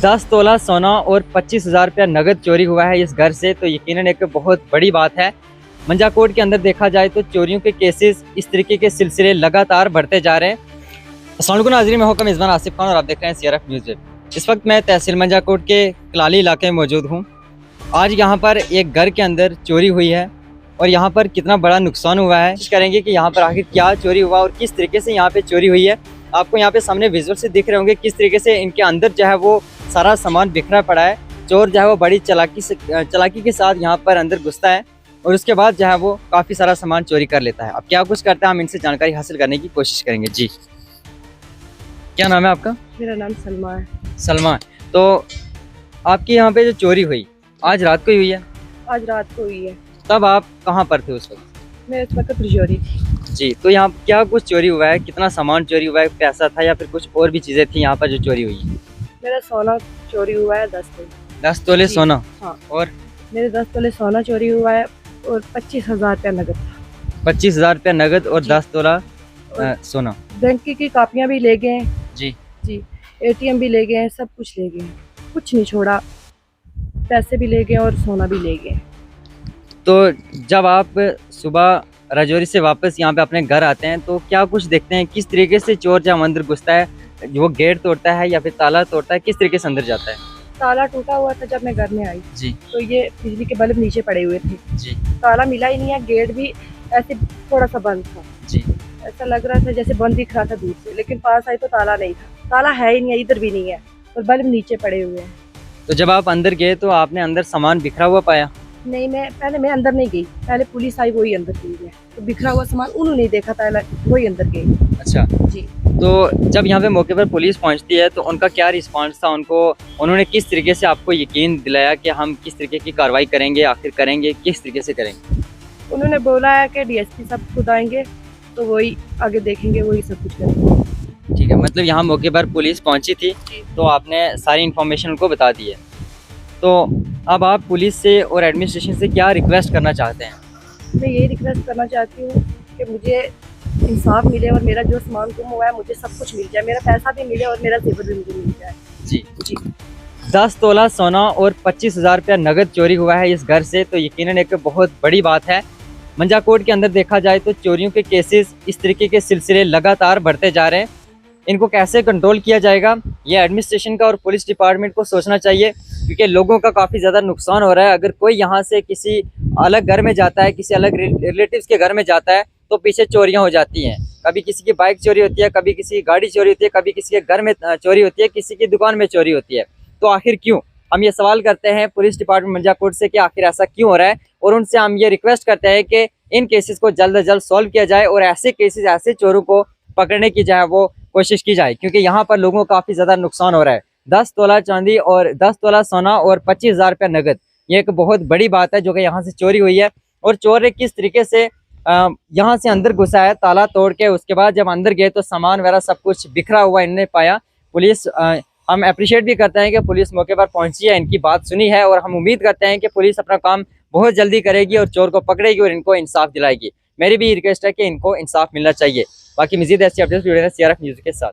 10 तोला सोना और 25,000 रुपया नगद चोरी हुआ है इस घर से, तो यकीनन एक बहुत बड़ी बात है। मंजाकोट के अंदर देखा जाए तो चोरियों के केसेस इस तरीके के सिलसिले लगातार बढ़ते जा रहे हैं। अस्सलाम वालेकुम नाज़रीन, मैं हुक्म मेज़बान आसिफ खान और आप देख रहे हैं CRF न्यूज़। इस वक्त मैं तहसील मंजाकोट के कलाली इलाके में मौजूद हूँ। आज यहाँ पर एक घर के अंदर चोरी हुई है और यहाँ पर कितना बड़ा नुकसान हुआ है, कोशिश करेंगे कि यहाँ पर आखिर क्या चोरी हुआ और किस तरीके से यहाँ पे चोरी हुई है। आपको यहाँ पे सामने विजुअल से दिख रहे होंगे किस तरीके से इनके अंदर जो है वो सारा सामान बिखरा पड़ा है। चोर जो है वो बड़ी चालाकी के साथ यहाँ पर अंदर घुसता है और उसके बाद जो है वो काफ़ी सारा सामान चोरी कर लेता है। अब क्या कुछ करता है हम इनसे जानकारी हासिल करने की कोशिश करेंगे। जी, क्या नाम है आपका? मेरा नाम सलमा है। सलमा, तो आपकी यहाँ पे जो चोरी हुई आज रात को ही हुई है? आज रात को हुई है। तब आप कहाँ पर थे उस वक्त? मैं उस वक्त तिजोरी थी। जी, तो यहाँ क्या कुछ चोरी हुआ है, कितना सामान चोरी हुआ है, पैसा था या फिर कुछ और भी चीज़ें थी यहाँ पर जो चोरी हुई है? मेरा सोना चोरी हुआ है 10 तोले। 10 तोले सोना? हाँ। और मेरे 10 तोले सोना चोरी हुआ है और 25,000 रुपया नगद था। 25,000 रुपया नगद और 10 तोला सोना। बैंक की कापियाँ भी ले गए हैं। जी जी, ATM भी ले गए हैं, सब कुछ ले गए हैं, कुछ नहीं छोड़ा। पैसे भी ले गए और सोना भी ले गए। तो जब आप सुबह राजौरी से वापस यहाँ पे अपने घर आते हैं तो क्या कुछ देखते हैं, किस तरीके से चोर जब अंदर घुसता है, वो गेट तोड़ता है या फिर ताला तोड़ता है, किस तरीके से अंदर जाता है? ताला टूटा हुआ था जब मैं घर में आई। जी तो ये बिजली के बल्ब नीचे पड़े हुए थे। जी ताला मिला ही नहीं है, गेट भी ऐसे थोड़ा सा बंद था। जी। ऐसा लग रहा था जैसे बंद दिख रहा था दूर से, लेकिन पास आई तो ताला नहीं था। ताला है ही नहीं है, इधर भी नहीं है और बल्ब नीचे पड़े हुए हैं। तो जब आप अंदर गए तो आपने अंदर सामान बिखरा हुआ पाया? नहीं, मैं अंदर नहीं गई। पहले पुलिस आई, वही अंदर गई है। तो बिखरा हुआ सामान उन्होंने नहीं देखा था, वही अंदर गई। अच्छा जी। तो जब यहाँ पे मौके पर पुलिस पहुँचती है तो उनका क्या रिस्पांस था? उन्होंने किस तरीके से आपको यकीन दिलाया कि हम किस तरीके की कार्रवाई करेंगे, आखिर करेंगे, किस तरीके से करेंगे? उन्होंने बोला है कि DSP सब खुद आएंगे तो वही आगे देखेंगे, वही सब कुछ करेंगे। ठीक है, मतलब यहाँ मौके पर पुलिस पहुँची थी तो आपने सारी इन्फॉर्मेशन उनको बता दी है। तो अब आप पुलिस से और एडमिनिस्ट्रेशन से क्या रिक्वेस्ट करना चाहते हैं? मैं यही रिक्वेस्ट करना चाहती हूँ कि मुझे इंसाफ मिले और मेरा जो सामान गुम हुआ है मुझे सब कुछ मिल जाए, मेरा पैसा भी मिले और मेरा जेवर भी मुझे मिल जाए। जी जी। 10 तोला सोना और 25,000 रुपया नगद चोरी हुआ है इस घर से, तो यकीनन एक बहुत बड़ी बात है। मंजाकोट के अंदर देखा जाए तो चोरियों के केसेस इस तरीके के सिलसिले लगातार बढ़ते जा रहे हैं। इनको कैसे कंट्रोल किया जाएगा ये एडमिनिस्ट्रेशन का और पुलिस डिपार्टमेंट को सोचना चाहिए, क्योंकि लोगों का काफ़ी ज़्यादा नुकसान हो रहा है। अगर कोई यहाँ से किसी अलग घर में जाता है, किसी अलग रिलेटिव्स के घर में जाता है तो पीछे चोरियाँ हो जाती हैं। कभी किसी की बाइक चोरी होती है, कभी किसी की गाड़ी चोरी होती है, कभी किसी के घर में चोरी होती है, किसी की दुकान में चोरी होती है। तो आखिर क्यों? हम ये सवाल करते हैं पुलिस डिपार्टमेंट मंजाकोट से कि आखिर ऐसा क्यों हो रहा है, और उनसे हम ये रिक्वेस्ट करते हैं कि इन केसेस को जल्द से जल्द सॉल्व किया जाए और ऐसे केसेस, ऐसे चोरों को पकड़ने की जाए वो कोशिश की जाए, क्योंकि यहाँ पर लोगों को काफ़ी ज़्यादा नुकसान हो रहा है। 10 तोला चांदी और 10 तोला सोना और 25,000 रुपया नगद, ये एक बहुत बड़ी बात है जो कि यहाँ से चोरी हुई है। और चोर ने किस तरीके से यहाँ से अंदर घुसा है ताला तोड़ के, उसके बाद जब अंदर गए तो सामान वगैरह सब कुछ बिखरा हुआ इन्होंने पाया। पुलिस हम अप्रिशिएट भी करते हैं कि पुलिस मौके पर पहुंची है, इनकी बात सुनी है, और हम उम्मीद करते हैं कि पुलिस अपना काम बहुत जल्दी करेगी और चोर को पकड़ेगी और इनको इंसाफ दिलाएगी। मेरी भी रिक्वेस्ट है कि इनको इंसाफ मिलना चाहिए। बाकी मज़ीद ऐसी अपडेट्स जुड़े रहें CRF न्यूज़ के साथ।